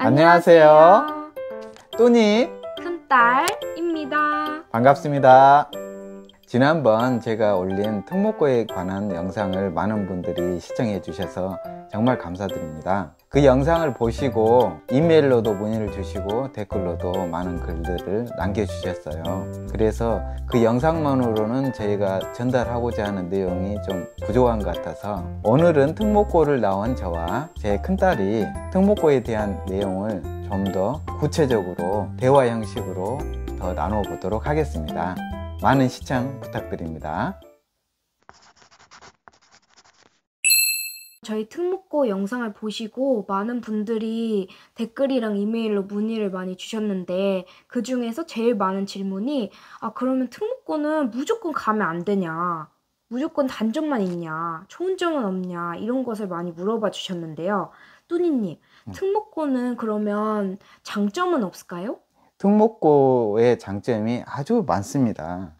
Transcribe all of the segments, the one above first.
안녕하세요. 또니 큰딸입니다. 반갑습니다. 지난번 제가 올린 특목고에 관한 영상을 많은 분들이 시청해 주셔서 정말 감사드립니다. 그 영상을 보시고 이메일로도 문의를 주시고 댓글로도 많은 글들을 남겨주셨어요. 그래서 그 영상만으로는 저희가 전달하고자 하는 내용이 좀 부족한 것 같아서 오늘은 특목고를 나온 저와 제 큰딸이 특목고에 대한 내용을 좀 더 구체적으로 대화 형식으로 더 나눠보도록 하겠습니다. 많은 시청 부탁드립니다. 저희 특목고 영상을 보시고 많은 분들이 댓글이랑 이메일로 문의를 많이 주셨는데 그 중에서 제일 많은 질문이 그러면 특목고는 무조건 가면 안 되냐? 무조건 단점만 있냐? 좋은 점은 없냐? 이런 것을 많이 물어봐 주셨는데요. 뚜니님, 특목고는 그러면 장점은 없을까요? 특목고의 장점이 아주 많습니다.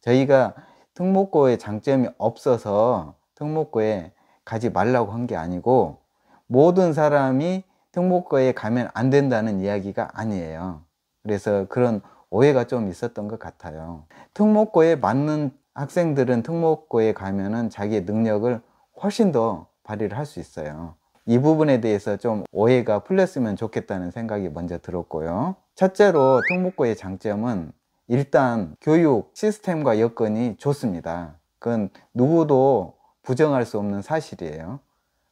저희가 특목고의 장점이 없어서 특목고에 가지 말라고 한 게 아니고 모든 사람이 특목고에 가면 안 된다는 이야기가 아니에요. 그래서 그런 오해가 좀 있었던 것 같아요. 특목고에 맞는 학생들은 특목고에 가면은 자기의 능력을 훨씬 더 발휘를 할 수 있어요. 이 부분에 대해서 좀 오해가 풀렸으면 좋겠다는 생각이 먼저 들었고요. 첫째로 특목고의 장점은 일단 교육 시스템과 여건이 좋습니다. 그건 누구도 부정할 수 없는 사실이에요.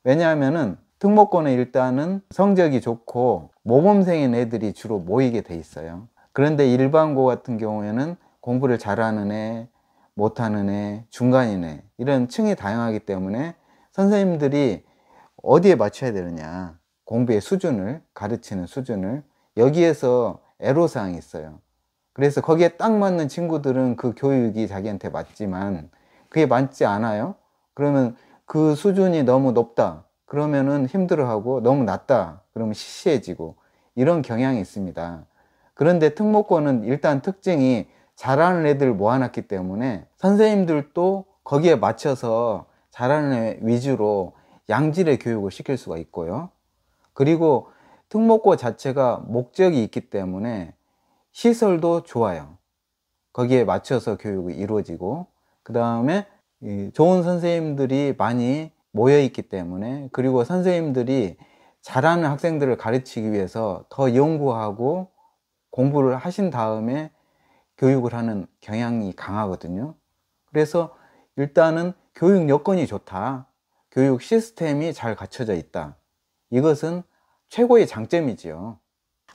왜냐하면은 특목고는 일단은 성적이 좋고 모범생인 애들이 주로 모이게 돼 있어요. 그런데 일반고 같은 경우에는 공부를 잘하는 애, 못하는 애, 중간인 애 이런 층이 다양하기 때문에 선생님들이 어디에 맞춰야 되느냐, 공부의 수준을, 가르치는 수준을, 여기에서 애로사항이 있어요. 그래서 거기에 딱 맞는 친구들은 그 교육이 자기한테 맞지만 그게 맞지 않아요? 그러면 그 수준이 너무 높다 그러면은 힘들어하고, 너무 낮다 그러면 시시해지고, 이런 경향이 있습니다. 그런데 특목고는 일단 특징이 잘하는 애들 모아놨기 때문에 선생님들도 거기에 맞춰서 잘하는 애 위주로 양질의 교육을 시킬 수가 있고요. 그리고 특목고 자체가 목적이 있기 때문에 시설도 좋아요. 거기에 맞춰서 교육이 이루어지고, 그 다음에 좋은 선생님들이 많이 모여 있기 때문에, 그리고 선생님들이 잘하는 학생들을 가르치기 위해서 더 연구하고 공부를 하신 다음에 교육을 하는 경향이 강하거든요. 그래서 일단은 교육 여건이 좋다, 교육 시스템이 잘 갖춰져 있다, 이것은 최고의 장점이지요.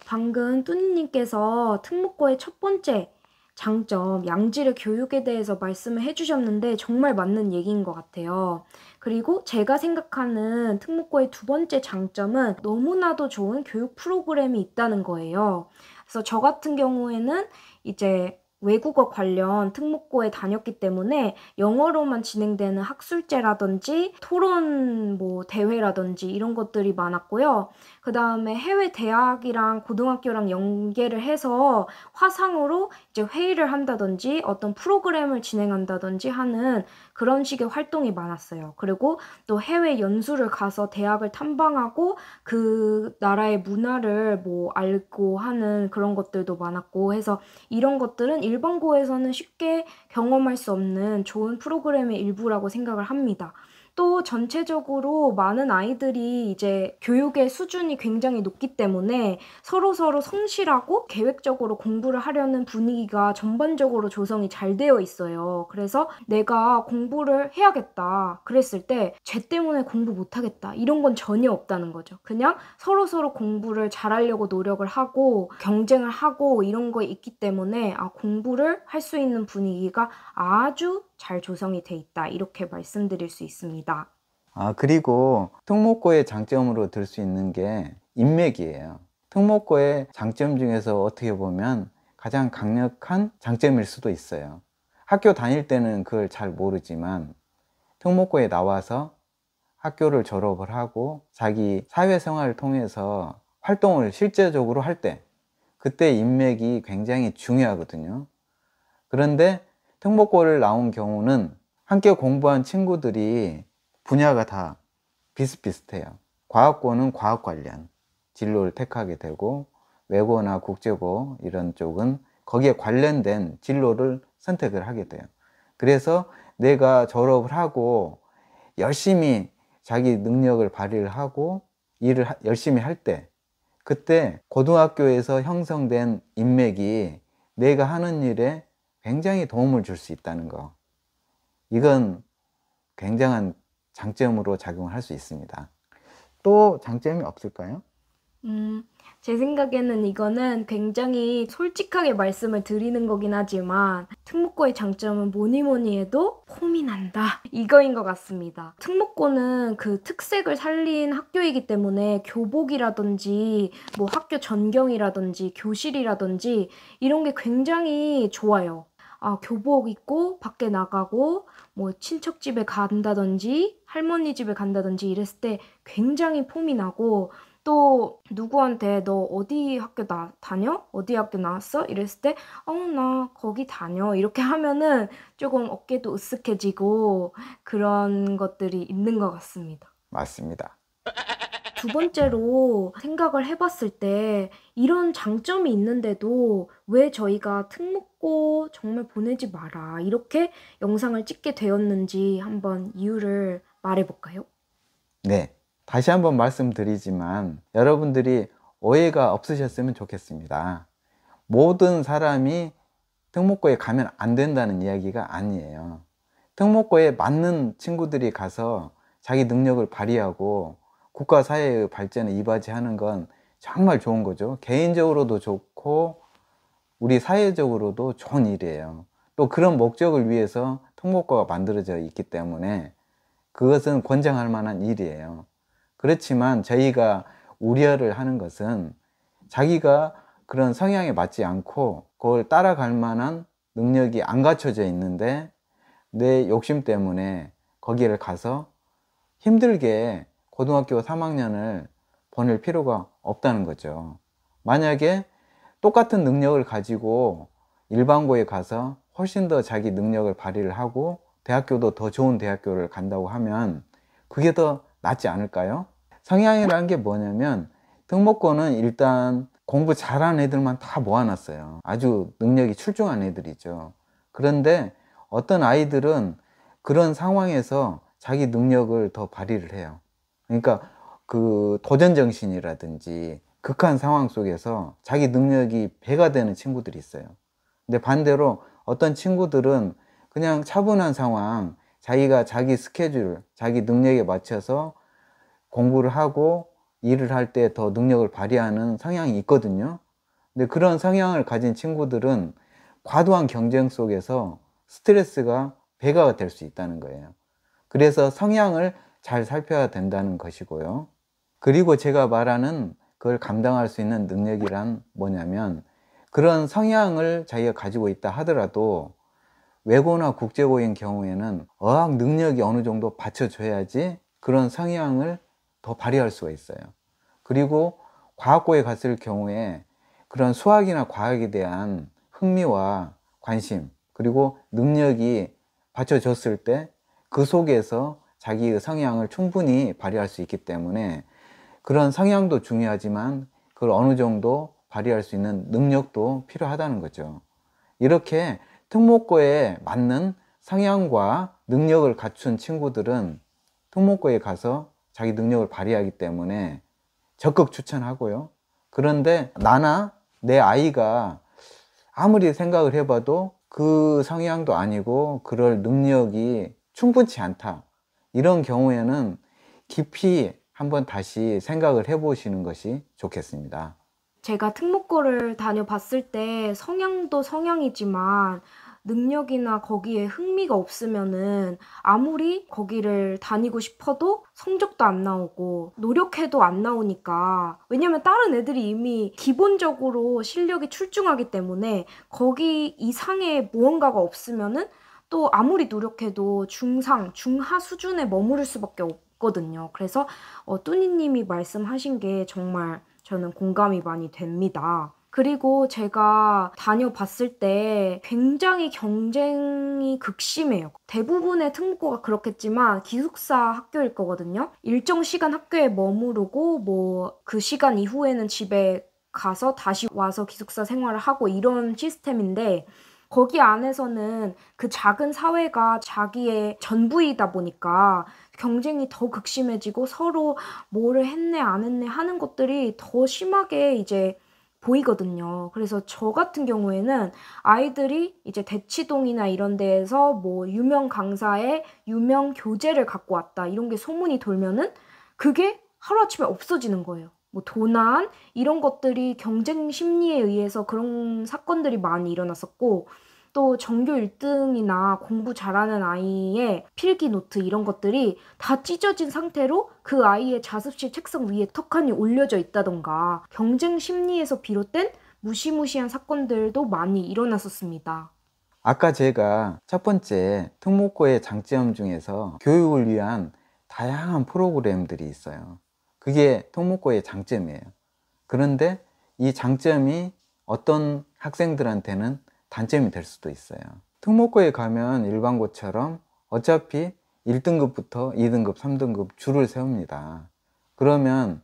방금 뚜니님께서 특목고의 첫 번째 장점, 양질의 교육에 대해서 말씀을 해주셨는데 정말 맞는 얘기인 것 같아요. 그리고 제가 생각하는 특목고의 두 번째 장점은 너무나도 좋은 교육 프로그램이 있다는 거예요. 그래서 저 같은 경우에는 이제 외국어 관련 특목고에 다녔기 때문에 영어로만 진행되는 학술제라든지 토론 대회라든지 이런 것들이 많았고요. 그 다음에 해외 대학이랑 고등학교랑 연계를 해서 화상으로 이제 회의를 한다든지 어떤 프로그램을 진행한다든지 하는 그런 식의 활동이 많았어요. 그리고 또 해외 연수를 가서 대학을 탐방하고 그 나라의 문화를 알고 하는 그런 것들도 많았고 해서 이런 것들은 일반고에서는 쉽게 경험할 수 없는 좋은 프로그램의 일부라고 생각을 합니다. 또 전체적으로 많은 아이들이 이제 교육의 수준이 굉장히 높기 때문에 서로서로 성실하고 계획적으로 공부를 하려는 분위기가 전반적으로 조성이 잘 되어 있어요. 그래서 내가 공부를 해야겠다 그랬을 때 쟤 때문에 공부 못하겠다 이런 건 전혀 없다는 거죠. 그냥 서로서로 공부를 잘하려고 노력을 하고 경쟁을 하고 이런 거 있기 때문에 공부를 할 수 있는 분위기가 아주 잘 조성이 돼 있다 이렇게 말씀드릴 수 있습니다. 그리고 특목고의 장점으로 들 수 있는 게 인맥이에요. 특목고의 장점 중에서 어떻게 보면 가장 강력한 장점일 수도 있어요. 학교 다닐 때는 그걸 잘 모르지만 특목고에 나와서 학교를 졸업을 하고 자기 사회생활을 통해서 활동을 실제적으로 할 때, 그때 인맥이 굉장히 중요하거든요. 그런데 특목고를 나온 경우는 함께 공부한 친구들이 분야가 다 비슷비슷해요. 과학고는 과학 관련, 진로를 택하게 되고, 외고나 국제고 이런 쪽은 거기에 관련된 진로를 선택을 하게 돼요. 그래서 내가 졸업을 하고 열심히 자기 능력을 발휘를 하고 일을 열심히 할 때, 그때 고등학교에서 형성된 인맥이 내가 하는 일에 굉장히 도움을 줄 수 있다는 거, 이건 굉장한 장점으로 작용을 할 수 있습니다. 또 장점이 없을까요? 음, 제 생각에는 이거는 굉장히 솔직하게 말씀을 드리는 거긴 하지만 특목고의 장점은 뭐니 뭐니 해도 폼이 난다, 이거인 것 같습니다. 특목고는 그 특색을 살린 학교이기 때문에 교복이라든지 뭐 학교 전경이라든지 교실이라든지 이런 게 굉장히 좋아요. 아, 교복 입고 밖에 나가고 뭐 친척 집에 간다든지 할머니 집에 간다든지 이랬을 때 굉장히 폼이 나고, 또 누구한테 "너 어디 학교 다녀? 어디 학교 나왔어?" 이랬을 때 "어 나 거기 다녀." 이렇게 하면은 쪼금 어깨도 으쓱해지고 그런 것들이 있는 것 같습니다. 맞습니다. 두 번째로 생각을 해 봤을 때 이런 장점이 있는데도 왜 저희가 "특목고 정말 보내지 마라." 이렇게 영상을 찍게 되었는지 한번 이유를 말해 볼까요? 네. 다시 한번 말씀드리지만 여러분들이 오해가 없으셨으면 좋겠습니다. 모든 사람이 특목고에 가면 안 된다는 이야기가 아니에요. 특목고에 맞는 친구들이 가서 자기 능력을 발휘하고 국가 사회의 발전에 이바지하는 건 정말 좋은 거죠. 개인적으로도 좋고 우리 사회적으로도 좋은 일이에요. 또 그런 목적을 위해서 특목고가 만들어져 있기 때문에 그것은 권장할 만한 일이에요. 그렇지만 저희가 우려를 하는 것은 자기가 그런 성향에 맞지 않고 그걸 따라갈 만한 능력이 안 갖춰져 있는데 내 욕심 때문에 거기를 가서 힘들게 고등학교 3학년을 보낼 필요가 없다는 거죠. 만약에 똑같은 능력을 가지고 일반고에 가서 훨씬 더 자기 능력을 발휘를 하고 대학교도 더 좋은 대학교를 간다고 하면 그게 더 낫지 않을까요? 성향이라는 게 뭐냐면 특목고는 일단 공부 잘하는 애들만 다 모아놨어요. 아주 능력이 출중한 애들이죠. 그런데 어떤 아이들은 그런 상황에서 자기 능력을 더 발휘를 해요. 그러니까 그 도전 정신이라든지 극한 상황 속에서 자기 능력이 배가 되는 친구들이 있어요. 근데 반대로 어떤 친구들은 그냥 차분한 상황, 자기가 자기 스케줄, 자기 능력에 맞춰서 공부를 하고 일을 할 때 더 능력을 발휘하는 성향이 있거든요. 근데 그런 성향을 가진 친구들은 과도한 경쟁 속에서 스트레스가 배가 될 수 있다는 거예요. 그래서 성향을 잘 살펴야 된다는 것이고요. 그리고 제가 말하는 그걸 감당할 수 있는 능력이란 뭐냐면, 그런 성향을 자기가 가지고 있다 하더라도 외고나 국제고인 경우에는 어학 능력이 어느 정도 받쳐줘야지 그런 성향을 더 발휘할 수가 있어요. 그리고 과학고에 갔을 경우에 그런 수학이나 과학에 대한 흥미와 관심, 그리고 능력이 받쳐줬을 때 그 속에서 자기의 성향을 충분히 발휘할 수 있기 때문에 그런 성향도 중요하지만 그걸 어느 정도 발휘할 수 있는 능력도 필요하다는 거죠. 이렇게 특목고에 맞는 성향과 능력을 갖춘 친구들은 특목고에 가서 자기 능력을 발휘하기 때문에 적극 추천하고요. 그런데 나나 내 아이가 아무리 생각을 해봐도 그 성향도 아니고 그럴 능력이 충분치 않다, 이런 경우에는 깊이 한번 다시 생각을 해보시는 것이 좋겠습니다. 제가 특목고를 다녀봤을 때 성향도 성향이지만 능력이나 거기에 흥미가 없으면은 아무리 거기를 다니고 싶어도 성적도 안 나오고 노력해도 안 나오니까, 왜냐면 다른 애들이 이미 기본적으로 실력이 출중하기 때문에 거기 이상의 무언가가 없으면은 또 아무리 노력해도 중상, 중하 수준에 머무를 수밖에 없거든요. 그래서 뚜니님이 말씀하신 게 정말 저는 공감이 많이 됩니다. 그리고 제가 다녀봤을 때 굉장히 경쟁이 극심해요. 대부분의 특목고가 그렇겠지만 기숙사 학교일 거거든요. 일정 시간 학교에 머무르고 뭐 그 시간 이후에는 집에 가서 다시 와서 기숙사 생활을 하고 이런 시스템인데 거기 안에서는 그 작은 사회가 자기의 전부이다 보니까 경쟁이 더 극심해지고 서로 뭐를 했네 안 했네 하는 것들이 더 심하게 이제 보이거든요. 그래서 저 같은 경우에는 아이들이 이제 대치동이나 이런 데에서 뭐 유명 강사의 유명 교재를 갖고 왔다 이런 게 소문이 돌면은 그게 하루아침에 없어지는 거예요. 뭐 도난 이런 것들이 경쟁 심리에 의해서 그런 사건들이 많이 일어났었고 또 전교 1등이나 공부 잘하는 아이의 필기 노트 이런 것들이 다 찢어진 상태로 그 아이의 자습실 책상 위에 턱하니 올려져 있다던가 경쟁 심리에서 비롯된 무시무시한 사건들도 많이 일어났었습니다. 아까 제가 첫 번째 특목고의 장점 중에서 교육을 위한 다양한 프로그램들이 있어요. 그게 특목고의 장점이에요. 그런데 이 장점이 어떤 학생들한테는 단점이 될 수도 있어요. 특목고에 가면 일반고처럼 어차피 1등급부터 2등급, 3등급 줄을 세웁니다. 그러면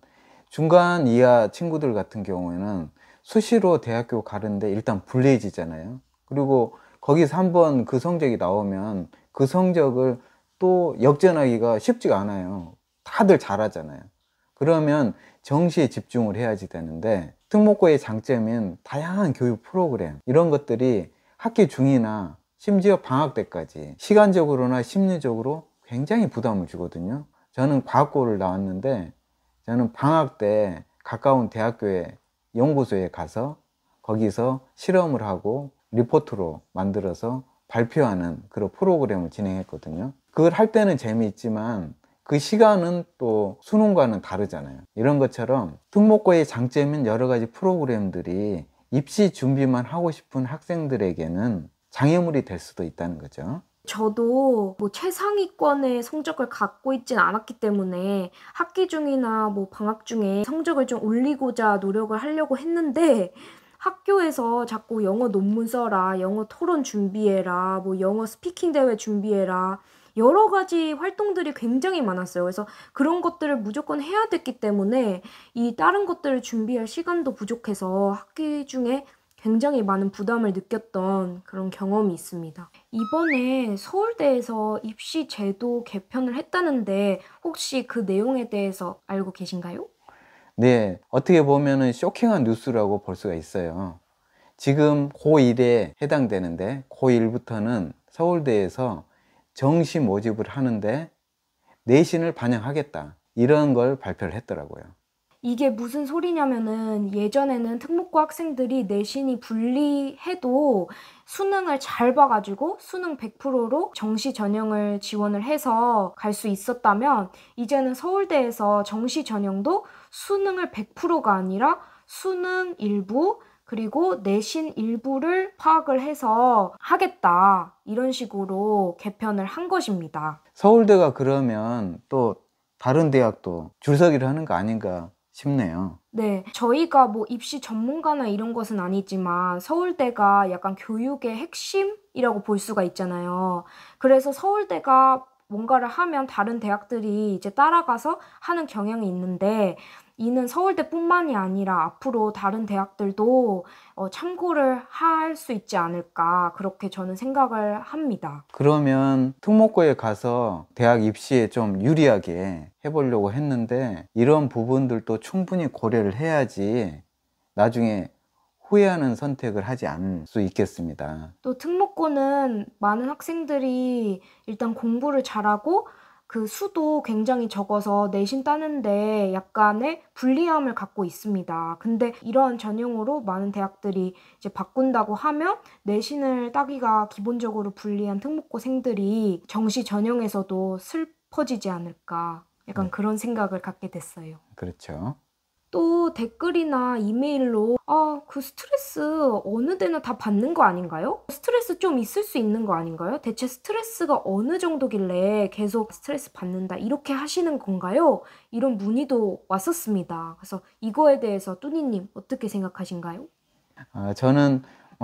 중간 이하 친구들 같은 경우에는 수시로 대학교 가는데 일단 불리해지잖아요. 그리고 거기서 한번 그 성적이 나오면 그 성적을 또 역전하기가 쉽지가 않아요. 다들 잘하잖아요. 그러면 정시에 집중을 해야지 되는데 특목고의 장점인 다양한 교육 프로그램 이런 것들이 학기 중이나 심지어 방학 때까지 시간적으로나 심리적으로 굉장히 부담을 주거든요. 저는 과학고를 나왔는데 저는 방학 때 가까운 대학교에 연구소에 가서 거기서 실험을 하고 리포트로 만들어서 발표하는 그런 프로그램을 진행했거든요. 그걸 할 때는 재미있지만 그 시간은 또 수능과는 다르잖아요. 이런 것처럼 특목고의 장점인 여러 가지 프로그램들이 입시 준비만 하고 싶은 학생들에게는 장애물이 될 수도 있다는 거죠. 저도 뭐 최상위권의 성적을 갖고 있진 않았기 때문에 학기 중이나 뭐 방학 중에 성적을 좀 올리고자 노력을 하려고 했는데 학교에서 자꾸 영어 논문 써라, 영어 토론 준비해라, 뭐 영어 스피킹 대회 준비해라, 여러 가지 활동들이 굉장히 많았어요. 그래서 그런 것들을 무조건 해야 됐기 때문에 이 다른 것들을 준비할 시간도 부족해서 학기 중에 굉장히 많은 부담을 느꼈던 그런 경험이 있습니다. 이번에 서울대에서 입시 제도 개편을 했다는데 혹시 그 내용에 대해서 알고 계신가요? 네, 어떻게 보면은 쇼킹한 뉴스라고 볼 수가 있어요. 지금 고1에 해당되는데 고1부터는 서울대에서 정시 모집을 하는데 내신을 반영하겠다 이런 걸 발표를 했더라고요. 이게 무슨 소리냐면은 예전에는 특목고 학생들이 내신이 불리해도 수능을 잘 봐가지고 수능 100%로 정시 전형을 지원을 해서 갈 수 있었다면 이제는 서울대에서 정시 전형도 수능을 100%가 아니라 수능 일부 그리고 내신 일부를 파악을 해서 하겠다. 이런 식으로 개편을 한 것입니다. 서울대가 그러면 또 다른 대학도 줄서기를 하는 거 아닌가 싶네요. 네, 저희가 뭐 입시 전문가나 이런 것은 아니지만 서울대가 약간 교육의 핵심이라고 볼 수가 있잖아요. 그래서 서울대가 뭔가를 하면 다른 대학들이 이제 따라가서 하는 경향이 있는데 이는 서울대뿐만이 아니라 앞으로 다른 대학들도 참고를 할 수 있지 않을까 그렇게 저는 생각을 합니다. 그러면 특목고에 가서 대학 입시에 좀 유리하게 해보려고 했는데 이런 부분들도 충분히 고려를 해야지 나중에 후회하는 선택을 하지 않을 수 있겠습니다. 또 특목고는 많은 학생들이 일단 공부를 잘하고 그 수도 굉장히 적어서 내신 따는데 약간의 불리함을 갖고 있습니다. 근데 이러한 전형으로 많은 대학들이 이제 바꾼다고 하면 내신을 따기가 기본적으로 불리한 특목고생들이 정시 전형에서도 슬퍼지지 않을까. 약간 네, 그런 생각을 갖게 됐어요. 그렇죠. 또 댓글이나 이메일로 그 스트레스 어느 데나 다 받는 거 아닌가요? 스트레스 좀 있을 수 있는 거 아닌가요? 대체 스트레스가 어느 정도길래 계속 스트레스 받는다 이렇게 하시는 건가요? 이런 문의도 왔었습니다. 그래서 이거에 대해서 뚜니님 어떻게 생각하신가요? 저는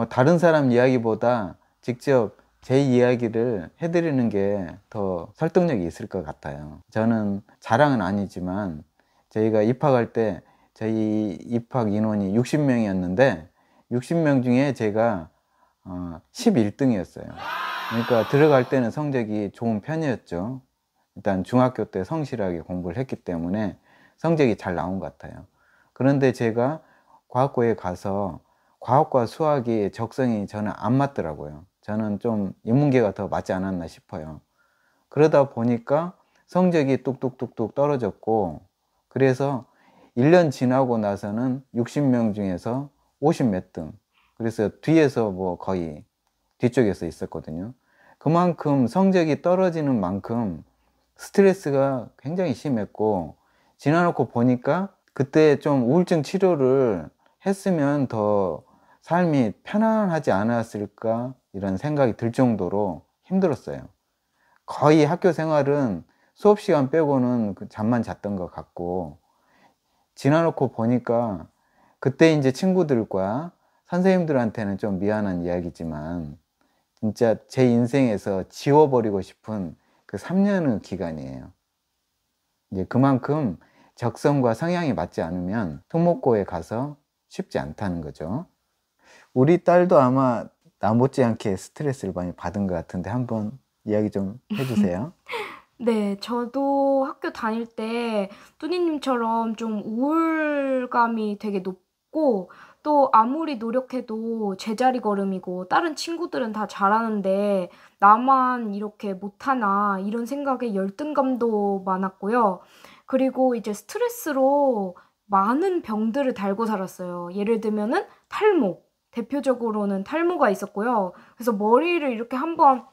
다른 사람 이야기보다 직접 제 이야기를 해드리는 게 더 설득력이 있을 것 같아요. 저는 자랑은 아니지만 저희가 입학할 때 저희 입학 인원이 60명이었는데 60명 중에 제가 11등이었어요. 그러니까 들어갈 때는 성적이 좋은 편이었죠. 일단 중학교 때 성실하게 공부를 했기 때문에 성적이 잘 나온 것 같아요. 그런데 제가 과학고에 가서 과학과 수학이 적성이 저는 안 맞더라고요. 저는 좀 인문계가 더 맞지 않았나 싶어요. 그러다 보니까 성적이 뚝뚝뚝뚝 떨어졌고, 그래서 1년 지나고 나서는 60명 중에서 50 몇 등. 그래서 뒤에서 뭐 거의 뒤쪽에서 있었거든요. 그만큼 성적이 떨어지는 만큼 스트레스가 굉장히 심했고, 지나놓고 보니까 그때 좀 우울증 치료를 했으면 더 삶이 편안하지 않았을까 이런 생각이 들 정도로 힘들었어요. 거의 학교 생활은 수업 시간 빼고는 잠만 잤던 것 같고, 지나놓고 보니까 그때 이제 친구들과 선생님들한테는 좀 미안한 이야기지만 진짜 제 인생에서 지워버리고 싶은 그 3년의 기간이에요. 이제 그만큼 적성과 성향이 맞지 않으면 특목고에 가서 쉽지 않다는 거죠. 우리 딸도 아마 나 못지않게 스트레스를 많이 받은 것 같은데 한번 이야기 좀 해주세요. 네, 저도 학교 다닐 때 뚜니님처럼 좀 우울감이 되게 높고 또 아무리 노력해도 제자리 걸음이고 다른 친구들은 다 잘하는데 나만 이렇게 못하나 이런 생각에 열등감도 많았고요. 그리고 이제 스트레스로 많은 병들을 달고 살았어요. 예를 들면은 탈모. 대표적으로는 탈모가 있었고요. 그래서 머리를 이렇게 한번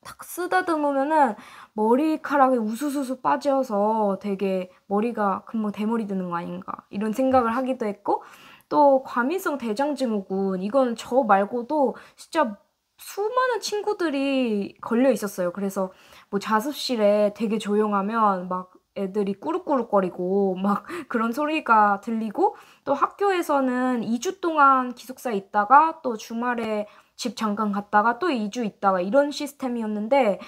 탁 쓰다듬으면은 머리카락이 우수수수 빠져서 되게 머리가 금방 대머리 드는 거 아닌가 이런 생각을 하기도 했고 또 과민성 대장증후군 이건 저 말고도 진짜 수많은 친구들이 걸려 있었어요. 그래서 뭐 자습실에 되게 조용하면 막 애들이 꾸룩꾸룩거리고 막 그런 소리가 들리고 또 학교에서는 2주 동안 기숙사에 있다가 또 주말에 집 잠깐 갔다가 또 2주 있다가 이런 시스템이었는데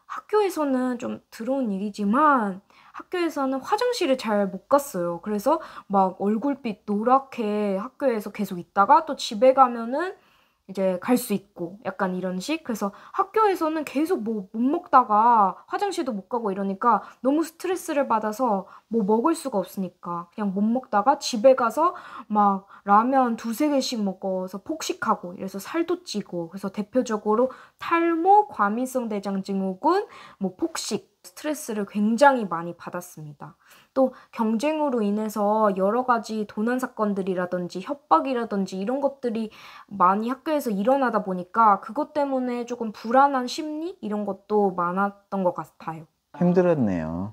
학교에서는 좀 더러운 얘기지만 학교에서는 화장실을 잘 못 갔어요. 그래서 막 얼굴빛 노랗게 학교에서 계속 있다가 또 집에 가면은 이제 갈 수 있고 약간 이런 식. 그래서 학교에서는 계속 뭐 못 먹다가 화장실도 못 가고 이러니까 너무 스트레스를 받아서 뭐 먹을 수가 없으니까 그냥 못 먹다가 집에 가서 막 라면 두세 개씩 먹어서 폭식하고 이래서 살도 찌고 그래서 대표적으로 탈모, 과민성 대장증후군, 뭐 폭식 스트레스를 굉장히 많이 받았습니다. 또 경쟁으로 인해서 여러 가지 도난 사건들이라든지 협박이라든지 이런 것들이 많이 학교에서 일어나다 보니까 그것 때문에 조금 불안한 심리 이런 것도 많았던 것 같아요. 힘들었네요.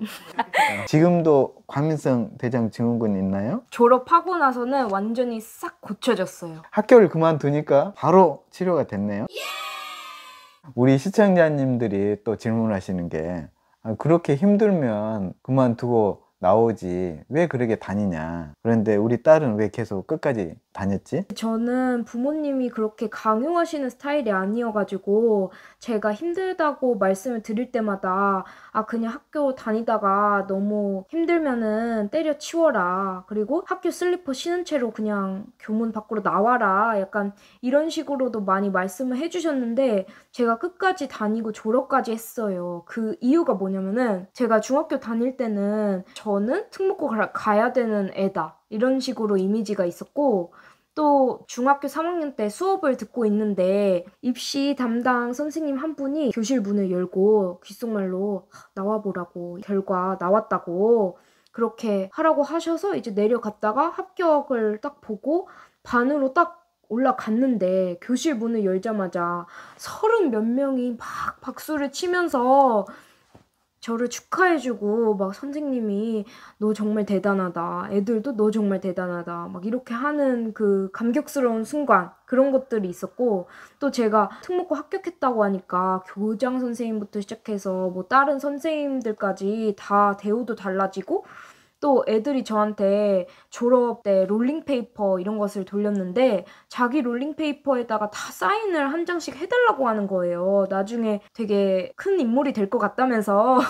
지금도 과민성 대장 증후군 있나요? 졸업하고 나서는 완전히 싹 고쳐졌어요. 학교를 그만두니까 바로 치료가 됐네요. 우리 시청자님들이 또 질문하시는 게 그렇게 힘들면 그만두고 나오지 왜 그렇게 다니냐. 그런데 우리 딸은 왜 계속 끝까지 다녔지? 저는 부모님이 그렇게 강요하시는 스타일이 아니어가지고 제가 힘들다고 말씀을 드릴 때마다 아 그냥 학교 다니다가 너무 힘들면은 때려치워라. 그리고 학교 슬리퍼 신은 채로 그냥 교문 밖으로 나와라. 약간 이런 식으로도 많이 말씀을 해주셨는데 제가 끝까지 다니고 졸업까지 했어요. 그 이유가 뭐냐면은 제가 중학교 다닐 때는 저는 특목고 가야 되는 애다. 이런 식으로 이미지가 있었고 또 중학교 3학년 때 수업을 듣고 있는데 입시 담당 선생님 한 분이 교실 문을 열고 귓속말로 나와보라고 결과 나왔다고 그렇게 하라고 하셔서 이제 내려갔다가 합격을 딱 보고 반으로 딱 올라갔는데 교실 문을 열자마자 30 몇 명이 막 박수를 치면서 저를 축하해주고 막 선생님이 너 정말 대단하다. 애들도 너 정말 대단하다. 막 이렇게 하는 그 감격스러운 순간 그런 것들이 있었고 또 제가 특목고 합격했다고 하니까 교장 선생님부터 시작해서 뭐 다른 선생님들까지 다 대우도 달라지고 또 애들이 저한테 졸업 때 롤링페이퍼 이런 것을 돌렸는데 자기 롤링페이퍼에다가 다 사인을 한 장씩 해달라고 하는 거예요. 나중에 되게 큰 인물이 될 것 같다면서.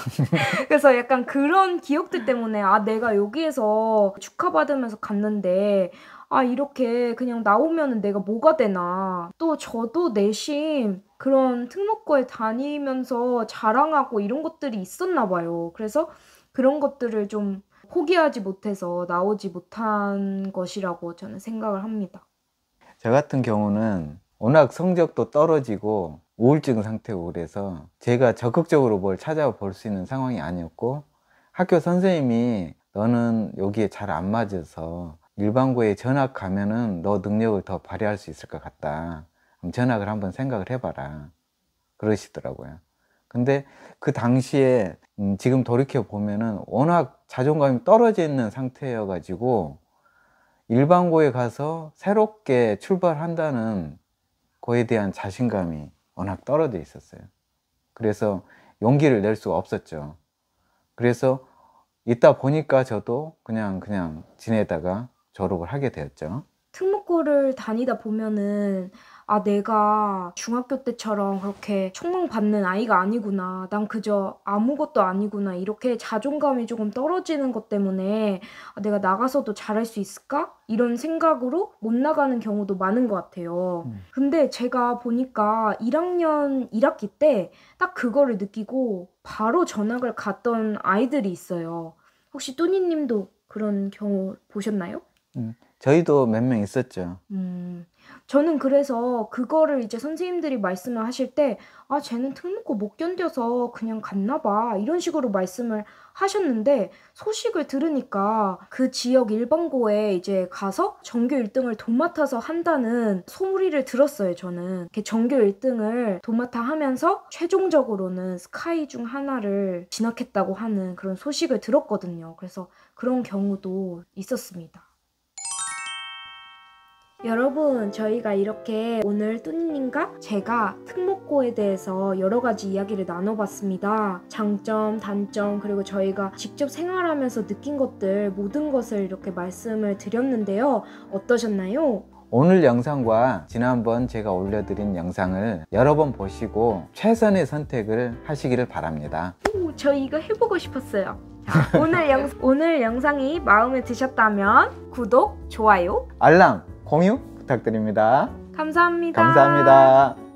그래서 약간 그런 기억들 때문에 아, 내가 여기에서 축하받으면서 갔는데 아, 이렇게 그냥 나오면은 내가 뭐가 되나. 또 저도 내심 그런 특목고에 다니면서 자랑하고 이런 것들이 있었나 봐요. 그래서 그런 것들을 좀 포기하지 못해서 나오지 못한 것이라고 저는 생각을 합니다. 저 같은 경우는 워낙 성적도 떨어지고 우울증 상태고 그래서 제가 적극적으로 뭘 찾아볼 수 있는 상황이 아니었고, 학교 선생님이 너는 여기에 잘 안 맞아서 일반고에 전학 가면은 너 능력을 더 발휘할 수 있을 것 같다. 그럼 전학을 한번 생각을 해봐라. 그러시더라고요. 근데 그 당시에 지금 돌이켜 보면은 워낙 자존감이 떨어져 있는 상태여 가지고 일반고에 가서 새롭게 출발한다는 거에 대한 자신감이 워낙 떨어져 있었어요. 그래서 용기를 낼 수가 없었죠. 그래서 있다 보니까 저도 그냥 지내다가 졸업을 하게 되었죠. 특목고를 다니다 보면은 아, 내가 중학교 때처럼 그렇게 총망받는 아이가 아니구나. 난 그저 아무것도 아니구나. 이렇게 자존감이 조금 떨어지는 것 때문에 아, 내가 나가서도 잘할 수 있을까? 이런 생각으로 못 나가는 경우도 많은 것 같아요. 근데 제가 보니까 1학년 1학기 때 딱 그거를 느끼고 바로 전학을 갔던 아이들이 있어요. 혹시 뚜니님도 그런 경우 보셨나요? 저희도 몇 명 있었죠. 저는 그래서 그거를 이제 선생님들이 말씀을 하실 때, 아, 쟤는 특목고 못 견뎌서 그냥 갔나 봐. 이런 식으로 말씀을 하셨는데, 소식을 들으니까 그 지역 일반고에 이제 가서 전교 1등을 도맡아서 한다는 소리를 들었어요, 저는. 이렇게 전교 1등을 도맡아 하면서 최종적으로는 스카이 중 하나를 진학했다고 하는 그런 소식을 들었거든요. 그래서 그런 경우도 있었습니다. 여러분, 저희가 이렇게 오늘 뚜니님과 제가 특목고에 대해서 여러 가지 이야기를 나눠봤습니다. 장점, 단점, 그리고 저희가 직접 생활하면서 느낀 것들, 모든 것을 이렇게 말씀을 드렸는데요. 어떠셨나요? 오늘 영상과 지난번 제가 올려드린 영상을 여러 번 보시고 최선의 선택을 하시기를 바랍니다. 오, 저 이거 해보고 싶었어요. 자, 오늘 영상이 마음에 드셨다면 구독, 좋아요, 알람, 공유 부탁드립니다. 감사합니다. 감사합니다.